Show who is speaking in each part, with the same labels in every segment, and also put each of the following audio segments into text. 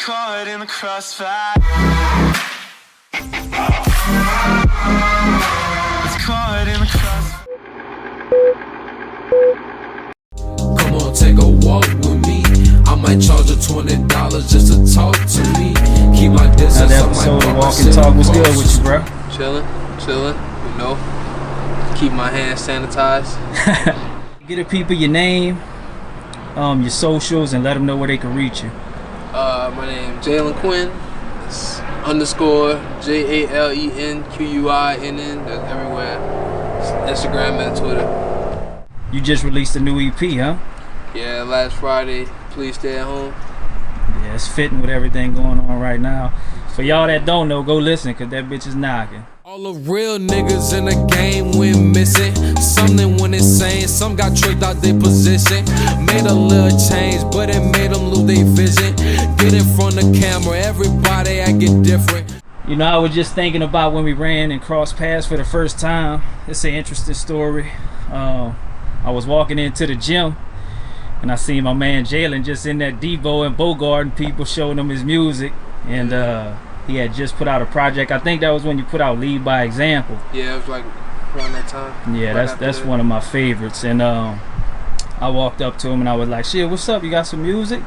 Speaker 1: caught in the crossfire. It's caught in the crossfire.
Speaker 2: Come on, take a walk with me. I might charge you $20 just to talk to me. Keep my distance.
Speaker 3: That episode of Walk and Talk was good with you, bro.
Speaker 4: Chilling, you know. Keep my hands sanitized.
Speaker 3: Get the people your name, your socials, and let them know where they can reach you.
Speaker 4: My name is Jalen Quinn. It's _ JALENQUINN. That's everywhere. It's Instagram and Twitter.
Speaker 3: You just released a new EP, huh?
Speaker 4: Yeah, last Friday. Please stay at home.
Speaker 3: Yeah, it's fitting with everything going on right now. For y'all that don't know, go listen, cause that bitch is knocking.
Speaker 2: All the real niggas in the game went missing. Something went insane, some got tricked out their position. Made a little change, but it made them lose their vision. Get in front of the camera, everybody I get different.
Speaker 3: You know, I was just thinking about when we ran and crossed paths for the first time. It's an interesting story. I was walking into the gym and I seen my man Jalen just in that Devo and Bogart and people showing him his music. And he had just put out a project. I think that was when you put out Lead by Example.
Speaker 4: Yeah, it was like around that time.
Speaker 3: Yeah, that's one of my favorites. And I walked up to him and I was like, shit, what's up? You got some music?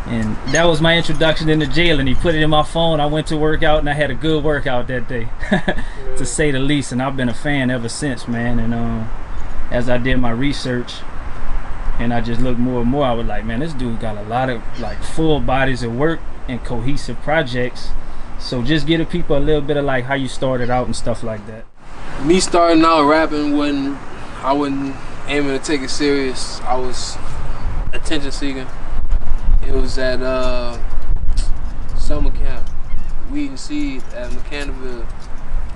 Speaker 3: And that was my introduction into Jalen. He put it in my phone. I went to work out and I had a good workout that day, to say the least. And I've been a fan ever since, man. And as I did my research and I just looked more and more, I was like, man, this dude got a lot of like full bodies of work and cohesive projects. So just give the people a little bit of like how you started out and stuff like that.
Speaker 4: Me starting out rapping when I wasn't aiming to take it serious. I was attention seeking. It was at summer camp, Weed and Seed at McCannaville.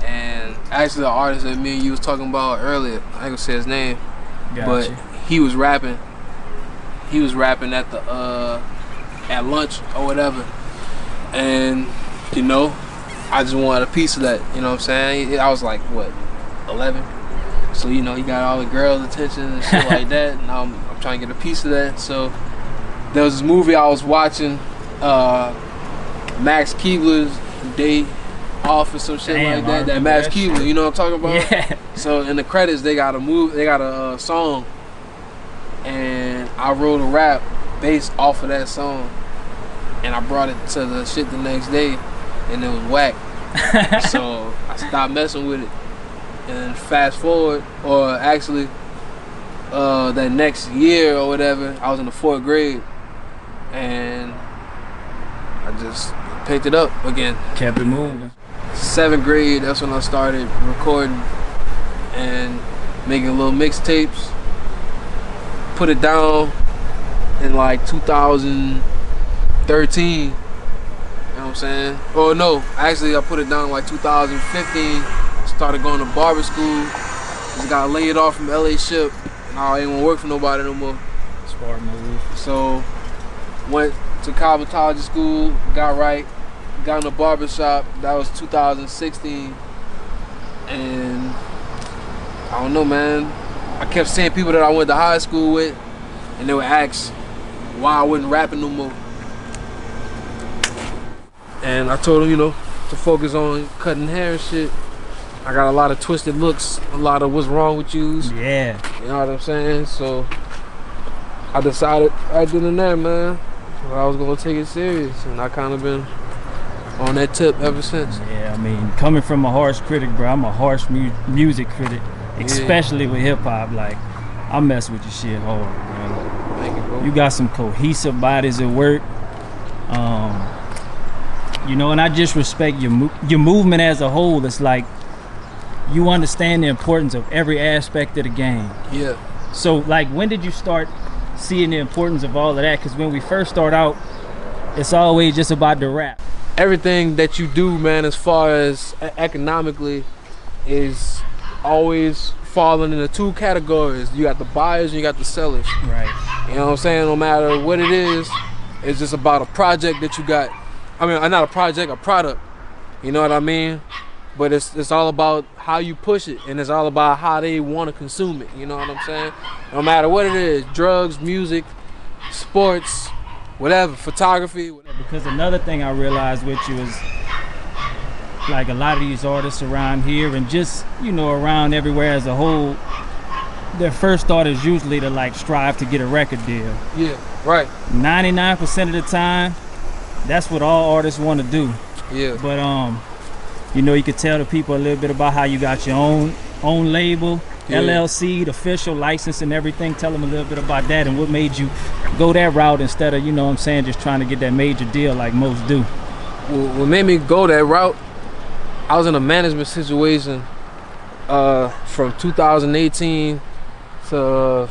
Speaker 4: And actually the artist that me and you was talking about earlier, I ain't gonna say his name, but he was rapping. He was rapping at the at lunch or whatever. And you know, I just wanted a piece of that, you know what I'm saying? I was like, what, 11? So, you know, he got all the girls' attention and shit like that, and I'm trying to get a piece of that. So, there was this movie I was watching, Max Keebler's Day Off or some shit like that. That Max Keebler, you know what I'm talking about?
Speaker 3: Yeah.
Speaker 4: So, in the credits, they got a song, and I wrote a rap based off of that song. And I brought it to the shit the next day, and it was whack. So I stopped messing with it. And fast forward, or actually that next year or whatever, I was in the 4th grade, and I just picked it up again.
Speaker 3: Kept it moving.
Speaker 4: 7th grade, that's when I started recording and making little mixtapes. Put it down in like 2013, you know what I'm saying? Oh no, actually I put it down like 2015. Started going to barber school. Just got laid off from LA Ship. I ain't wanna work for nobody no more.
Speaker 3: Smart move.
Speaker 4: So went to cosmetology school, got in a barber shop. That was 2016. And I don't know, man. I kept seeing people that I went to high school with, and they would ask why I wasn't rapping no more. And I told them, you know, to focus on cutting hair and shit. I got a lot of twisted looks, a lot of what's wrong with yous.
Speaker 3: Yeah.
Speaker 4: You know what I'm saying? So I decided right then and there, man, I was gonna take it serious, and I kind of been on that tip ever since.
Speaker 3: Yeah, I mean, coming from a harsh critic, bro, I'm a harsh music critic, especially with hip hop. Like, I mess with your shit hard, bro.
Speaker 4: Thank you, bro.
Speaker 3: You got some cohesive bodies at work. You know, and I just respect your movement as a whole. It's like you understand the importance of every aspect of the game.
Speaker 4: Yeah.
Speaker 3: So, like, when did you start seeing the importance of all of that? Because when we first start out, it's always just about the rap.
Speaker 4: Everything that you do, man, as far as economically, is always falling into 2 categories. You got the buyers and you got the sellers.
Speaker 3: Right.
Speaker 4: You know what I'm saying? No matter what it is, it's just about a project that you got. I mean, not a project, a product. You know what I mean? But it's all about how you push it, and it's all about how they want to consume it. You know what I'm saying? No matter what it is, drugs, music, sports, whatever, photography. Whatever.
Speaker 3: Because another thing I realized with you is, like, a lot of these artists around here and just, you know, around everywhere as a whole, their first thought is usually to, like, strive to get a record deal.
Speaker 4: Yeah, right.
Speaker 3: 99% of the time, that's what all artists want to do.
Speaker 4: Yeah.
Speaker 3: But you know, you could tell the people a little bit about how you got your own label, yeah. LLC, the official license and everything. Tell them a little bit about that and what made you go that route instead of, you know what I'm saying, just trying to get that major deal like most do.
Speaker 4: What made me go that route, I was in a management situation from 2018 to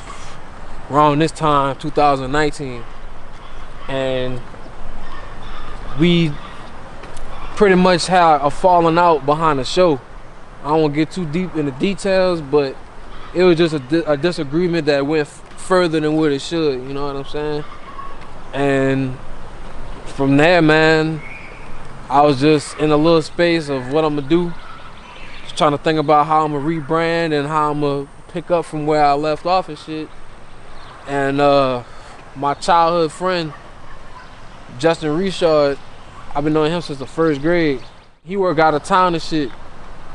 Speaker 4: around this time, 2019. And we pretty much had a falling out behind the show. I don't want to get too deep into details, but it was just a disagreement that went further than what it should, you know what I'm saying? And from there, man, I was just in a little space of what I'm gonna do. Just trying to think about how I'm gonna rebrand and how I'm gonna pick up from where I left off and shit. And my childhood friend, Justin Richard, I've been knowing him since the 1st grade. He worked out of town and shit.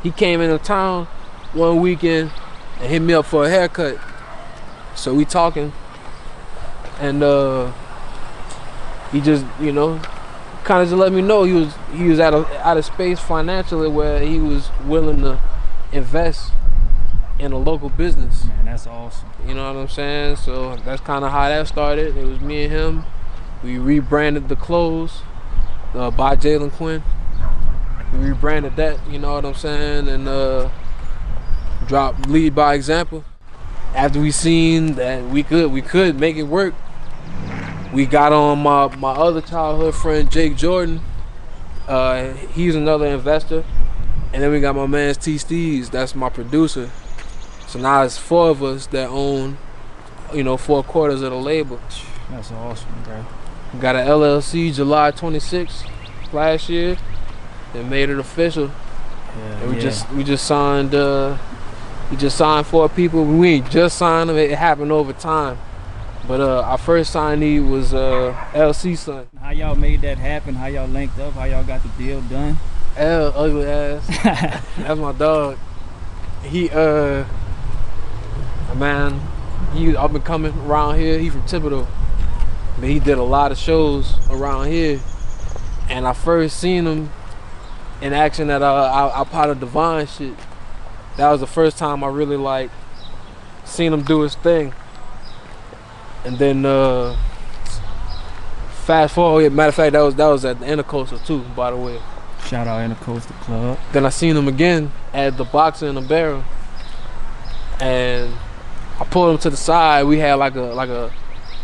Speaker 4: He came into town one weekend and hit me up for a haircut. So we talking, and he just, you know, kind of just let me know he was out of space financially where he was willing to invest in a local business.
Speaker 3: Man, that's awesome.
Speaker 4: You know what I'm saying? So that's kind of how that started. It was me and him. We rebranded the clothes by Jalen Quinn. We rebranded that, you know what I'm saying, and dropped Lead by Example. After we seen that we could make it work, we got on my other childhood friend, Jake Jordan. He's another investor. And then we got my man T Steez, that's my producer. So now it's 4 of us that own, you know, 4/4 of the label.
Speaker 3: That's awesome, bro.
Speaker 4: We got an LLC July 26th last year. They made it official.
Speaker 3: Yeah,
Speaker 4: and we just signed 4 people. We ain't just signed them, it happened over time. But our first signee was LC Son.
Speaker 3: How y'all made that happen? How y'all linked up? How y'all got the deal done?
Speaker 4: L, ugly ass. That's my dog. He man, he up and coming around here. He from Thibodeau. But he did a lot of shows around here. And I first seen him in action at our Pot of Divine shit. That was the first time I really like seen him do his thing. And then fast forward, matter of fact, that was at the Intercoastal too, by the way.
Speaker 3: Shout out Intercoastal Club.
Speaker 4: Then I seen him again at the Boxer in the Barrel, and I pulled him to the side. We had like a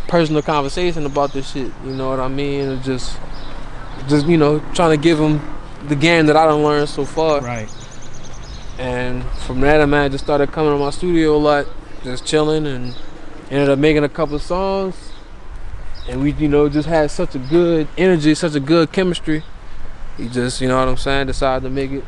Speaker 4: personal conversation about this shit. You know what I mean? And just you know, trying to give him the game that I done learned so far.
Speaker 3: Right.
Speaker 4: And from there, man, I just started coming to my studio a lot, just chilling, and ended up making a couple of songs. And we, you know, just had such a good energy, such a good chemistry. He just, you know what I'm saying, decided to make it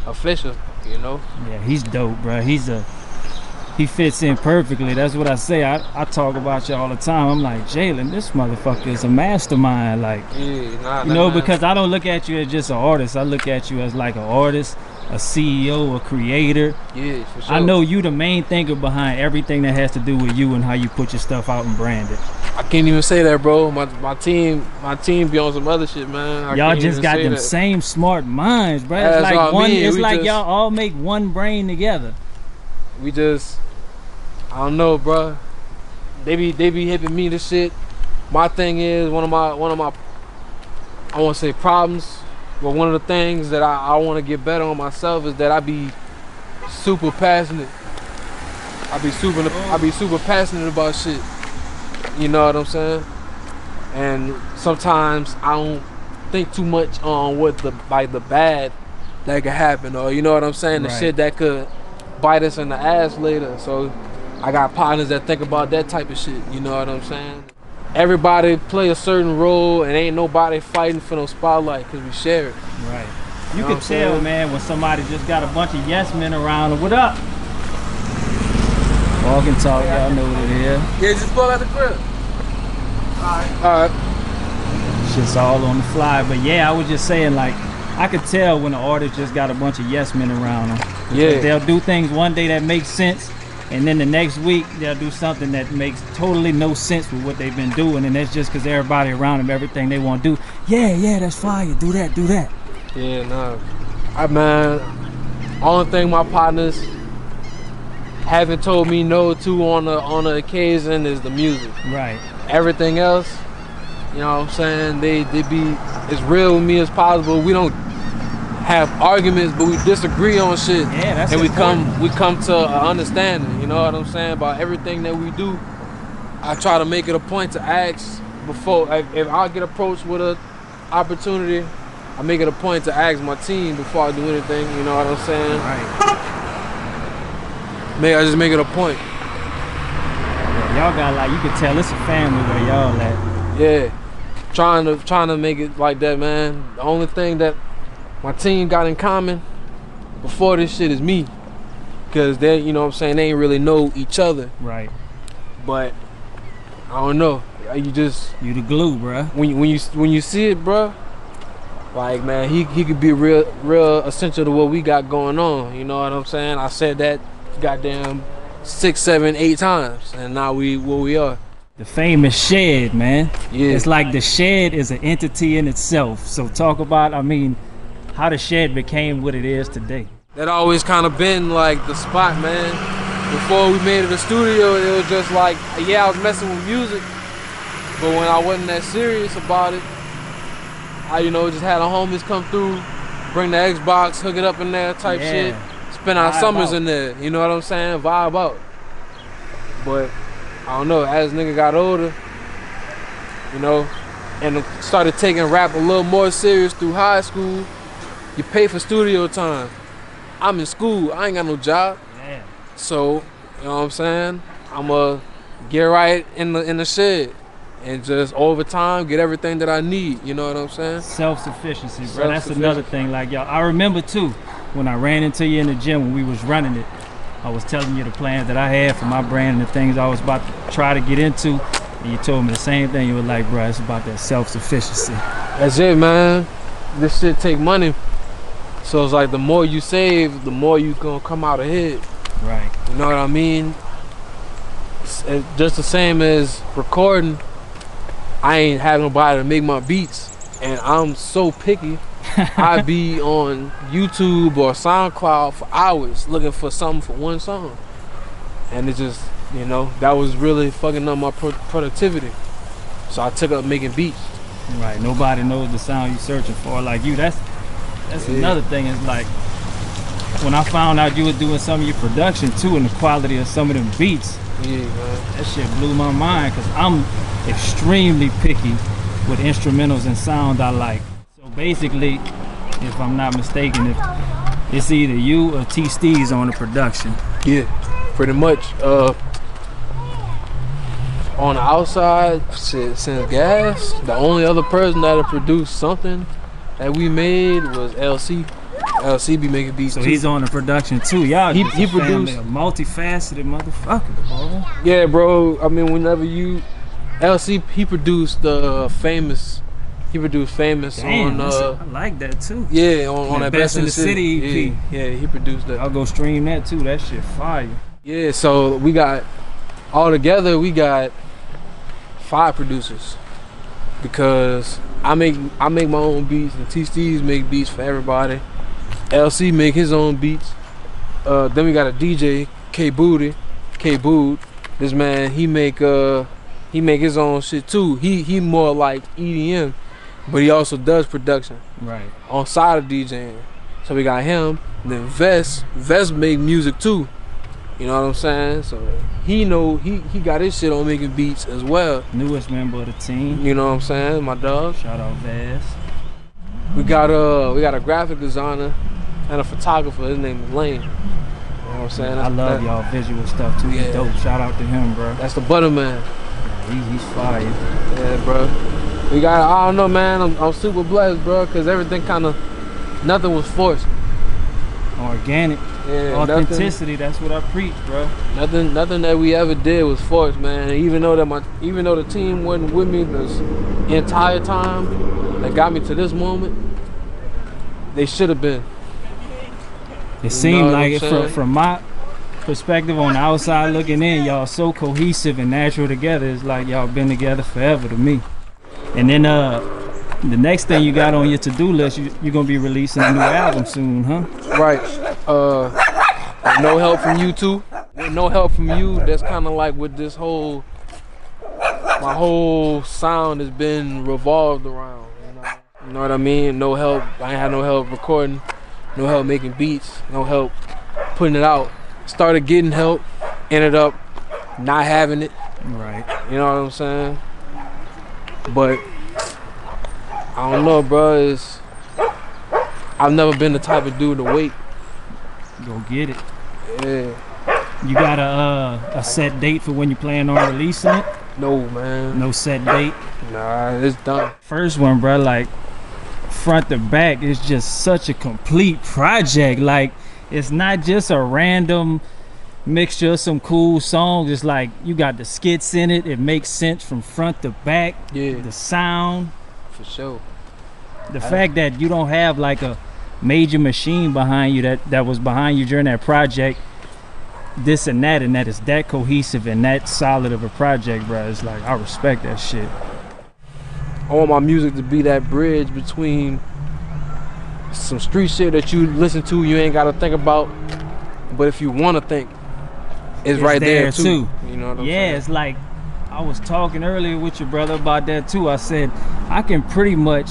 Speaker 4: official, you know?
Speaker 3: Yeah, he's dope, bro. He fits in perfectly. That's what I say. I talk about you all the time. I'm like, Jalen, this motherfucker is a mastermind. Like,
Speaker 4: yeah,
Speaker 3: you know, because I don't look at you as just an artist. I look at you as like an artist, a CEO, a creator.
Speaker 4: Yeah, for sure.
Speaker 3: I know you the main thinker behind everything that has to do with you and how you put your stuff out and brand it.
Speaker 4: I can't even say that, bro. My team be on some other shit, man.
Speaker 3: Y'all just got them same smart minds, bro. It's like one. It's like y'all all make one brain together.
Speaker 4: We just, I don't know, bro. They be hipping me to shit. My thing is one of my I won't say problems, but one of the things that I want to get better on myself is that I be super passionate. I be super passionate about shit. You know what I'm saying? And sometimes I don't think too much on what the bad that could happen, or you know what I'm saying, the shit that could bite us in the ass later. So I got partners that think about that type of shit. You know what I'm saying? Everybody play a certain role, and ain't nobody fighting for no spotlight because we share it.
Speaker 3: Right. You can tell, man, when somebody just got a bunch of yes men around them. What up? Walk and talk, y'all know what it is.
Speaker 4: Yeah, just pull out the crib. All right.
Speaker 3: just all on the fly. But yeah, I was just saying, like, I could tell when an artist just got a bunch of yes men around them.
Speaker 4: Yeah.
Speaker 3: They'll do things one day that makes sense, and then the next week they'll do something that makes totally no sense with what they've been doing, and that's just because everybody around them, everything they want to do, yeah, that's fire, do that.
Speaker 4: Yeah, nah. Man, only thing my partners haven't told me no to on the occasion is the music.
Speaker 3: Right.
Speaker 4: Everything else, you know what I'm saying, they be as real with me as possible. We don't have arguments, but we disagree on shit.
Speaker 3: Yeah, that's
Speaker 4: and
Speaker 3: important.
Speaker 4: we come to an understanding, you know what I'm saying, about everything that we do. I try to make it a point to ask before, if I get approached with an opportunity, I make it a point to ask my team before I do anything, you know what I'm saying?
Speaker 3: Right.
Speaker 4: I just make it a point.
Speaker 3: Y'all got, like, you can tell it's a family where y'all at.
Speaker 4: Yeah, trying to make it like that, man. The only thing that my team got in common before this shit is me, because they, you know what I'm saying, they ain't really know each other.
Speaker 3: Right.
Speaker 4: But I don't know. You
Speaker 3: the glue, bruh.
Speaker 4: When you see it, bruh, like, man, he could be real essential to what we got going on. You know what I'm saying? I said that goddamn 6, 7, 8 times, and now where we are.
Speaker 3: The famous Shed, man.
Speaker 4: Yeah.
Speaker 3: It's like the Shed is an entity in itself. So talk about, I mean, how the Shed became what it is today.
Speaker 4: That always kind of been like the spot, man. Before we made it a studio, it was just like, yeah, I was messing with music, but when I wasn't that serious about it, I, you know, just had the homies come through, bring the Xbox, hook it up in there type shit, spend our summers in there, you know what I'm saying, vibe out. But I don't know, as nigga got older, you know, and started taking rap a little more serious through high school, you pay for studio time. I'm in school, I ain't got no job.
Speaker 3: Yeah.
Speaker 4: So, you know what I'm saying? I'ma get right in the shed and just over time get everything that I need, you know what I'm saying?
Speaker 3: Self-sufficiency, bro. That's another thing. Like, y'all, I remember too when I ran into you in the gym when we was running it. I was telling you the plans that I had for my brand and the things I was about to try to get into, and you told me the same thing. You were like, bro, it's about that self-sufficiency.
Speaker 4: That's it, man. This shit take money. So it's like the more you save, the more you gonna come out ahead.
Speaker 3: Right.
Speaker 4: You know what I mean? It's just the same as recording. I ain't have nobody to make my beats, and I'm so picky. I be on YouTube or SoundCloud for hours looking for something for one song, and it just, you know, that was really fucking up my productivity. So I took up making beats.
Speaker 3: Right. Nobody knows the sound you searching for like you. That's another thing. Is like when I found out you were doing some of your production too, and the quality of some of them beats.
Speaker 4: Yeah, man.
Speaker 3: That shit blew my mind, because I'm extremely picky with instrumentals and sound I like. So basically, if I'm not mistaken, if it's either you or T Steez on the production.
Speaker 4: Yeah, pretty much. On the outside, since Gas, the only other person that had produced something that we made was LC. LC be making beats
Speaker 3: so
Speaker 4: too.
Speaker 3: He's on the production too. Y'all
Speaker 4: he
Speaker 3: produced
Speaker 4: produced
Speaker 3: a multifaceted motherfucker, bro.
Speaker 4: Yeah, bro. I mean, whenever you LC, he produced famous. He produced famous.
Speaker 3: Damn,
Speaker 4: on.
Speaker 3: I like that too.
Speaker 4: Yeah, on that
Speaker 3: Best in the City EP.
Speaker 4: Yeah, he produced that.
Speaker 3: I'll go stream that too. That shit fire.
Speaker 4: Yeah, so we got all together. We got 5 producers, because I make my own beats, and T Steez make beats for everybody. LC make his own beats. Then we got a DJ, K Bood. This man, he make his own shit too. He more like EDM, but he also does production.
Speaker 3: Right.
Speaker 4: On side of DJing. So we got him. And then Vest make music too. You know what I'm saying? So he got his shit on making beats as well.
Speaker 3: Newest member of the team.
Speaker 4: You know what I'm saying? My dog.
Speaker 3: Shout out Vaz.
Speaker 4: We got a graphic designer and a photographer. His name is Lane. You know what I'm saying?
Speaker 3: I love y'all visual stuff too. He's dope. Shout out to him, bro.
Speaker 4: That's the butter man.
Speaker 3: He's fire.
Speaker 4: Yeah, bro. We got, I don't know, man. I'm super blessed, bro, because everything nothing was forced.
Speaker 3: Organic.
Speaker 4: Yeah,
Speaker 3: authenticity. That's what I preach, bro.
Speaker 4: Nothing that we ever did was forced, man. Even though the team wasn't with me this entire time that got me to this moment, they should have been.
Speaker 3: It seemed like it from my perspective on the outside looking in, y'all so cohesive and natural together. It's like y'all been together forever to me. And then the next thing you got on your to-do list, you're gonna be releasing a new album soon, huh?
Speaker 4: Right. No help from you too. With no help from you, that's kind of like with this my whole sound has been revolved around. You know what I mean? No help. I ain't had no help recording, no help making beats, no help putting it out. Started getting help, ended up not having it.
Speaker 3: Right.
Speaker 4: You know what I'm saying? But I don't know, bro. I've never been the type of dude to wait.
Speaker 3: Go get it.
Speaker 4: Yeah.
Speaker 3: You got a set date for when you plan on releasing it?
Speaker 4: No, man.
Speaker 3: No set date?
Speaker 4: Nah, it's done.
Speaker 3: First one, bro, like front to back, is just such a complete project. Like, it's not just a random mixture of some cool songs. It's like you got the skits in it. It makes sense from front to back.
Speaker 4: Yeah.
Speaker 3: The sound.
Speaker 4: For sure.
Speaker 3: The fact that you don't have like a major machine behind you that was behind you during that project, this and that is that cohesive and that solid of a project, bro. It's like, I respect that shit.
Speaker 4: I want my music to be that bridge between some street shit that you listen to, you ain't gotta think about, but if you wanna think, it's right there too. You know what I'm saying?
Speaker 3: It's like, I was talking earlier with your brother about that too. I said, I can pretty much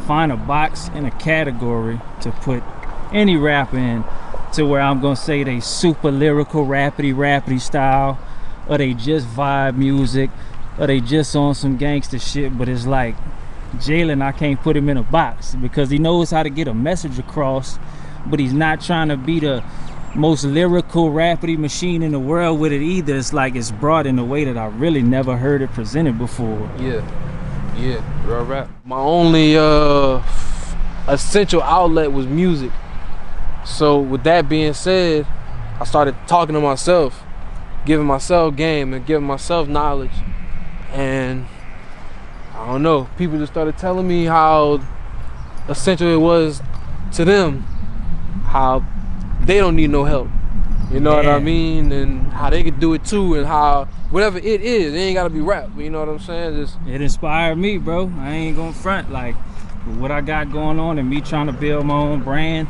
Speaker 3: find a box in a category to put any rapper in, to where I'm gonna say they super lyrical, rapidy style, or they just vibe music, or they just on some gangster shit. But it's like, Jalen, I can't put him in a box because he knows how to get a message across, but he's not trying to be the most lyrical, rapidy machine in the world with it either. It's like, it's brought in a way that I really never heard it presented before.
Speaker 4: Yeah, real rap. My only essential outlet was music. So with that being said, I started talking to myself, giving myself game and giving myself knowledge. And I don't know, people just started telling me how essential it was to them, how they don't need no help. You know what I mean? And how they could do it too, and how whatever it is, it ain't gotta be rap. You know what I'm saying?
Speaker 3: It inspired me, bro. I ain't gonna front. Like, what I got going on and me trying to build my own brand,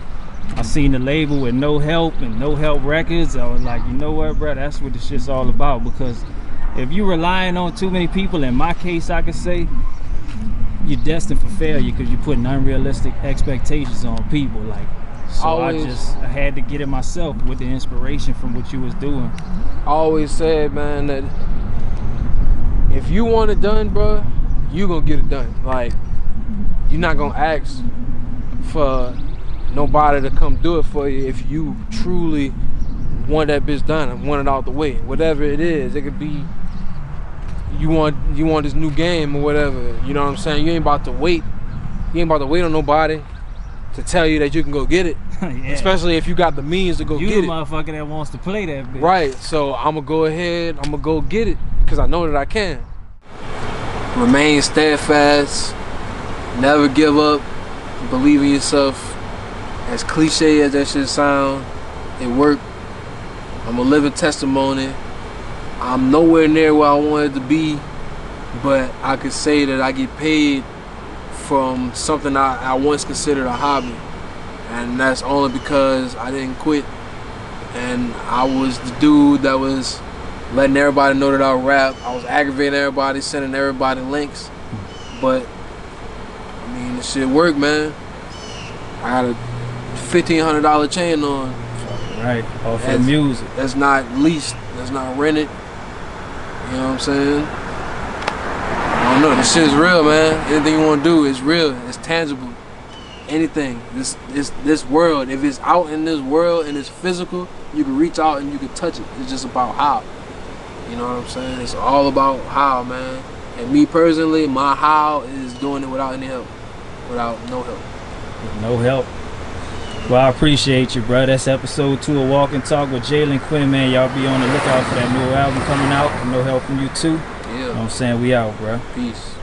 Speaker 3: I seen the label with No Help and No Help Records. I was like, you know what, bro? That's what this shit's all about. Because if you relying on too many people, in my case, I could say you're destined for failure because you're putting unrealistic expectations on people. Like, so I had to get it myself with the inspiration from what you was doing.
Speaker 4: I always said, man, that if you want it done, bro, you gonna get it done. Like, you're not gonna ask for nobody to come do it for you if you truly want that bitch done and want it out the way. Whatever it is, it could be you want this new game or whatever. You know what I'm saying? You ain't about to wait. You ain't about to wait on nobody to tell you that you can go get it.
Speaker 3: Yeah.
Speaker 4: Especially if you got the means to go get it.
Speaker 3: You the motherfucker that wants to play that bitch.
Speaker 4: Right, so I'm gonna go ahead, I'm gonna go get it because I know that I can. Remain steadfast, never give up, believe in yourself. As cliche as that shit sound, it worked. I'm a living testimony. I'm nowhere near where I wanted to be, but I could say that I get paid from something I once considered a hobby, and that's only because I didn't quit. And I was the dude that was letting everybody know that I rap. I was aggravating everybody, sending everybody links, but I mean, the shit worked, man. I had a $1,500 chain on.
Speaker 3: Right, off of music.
Speaker 4: That's not leased, that's not rented. You know what I'm saying? I don't know, this shit is real, man. Anything you want to do is real, it's tangible. Anything, this world, if it's out in this world and it's physical, you can reach out and you can touch it. It's just about how. You know what I'm saying? It's all about how, man. And me personally, my how is doing it without any help. Without no help.
Speaker 3: No help. Well, I appreciate you, bro. That's episode 2 of Walk and Talk with Jalen Quinn, man. Y'all be on the lookout for that new album coming out. No Help From You Too.
Speaker 4: Yeah.
Speaker 3: You know what I'm saying? We out, bro.
Speaker 4: Peace.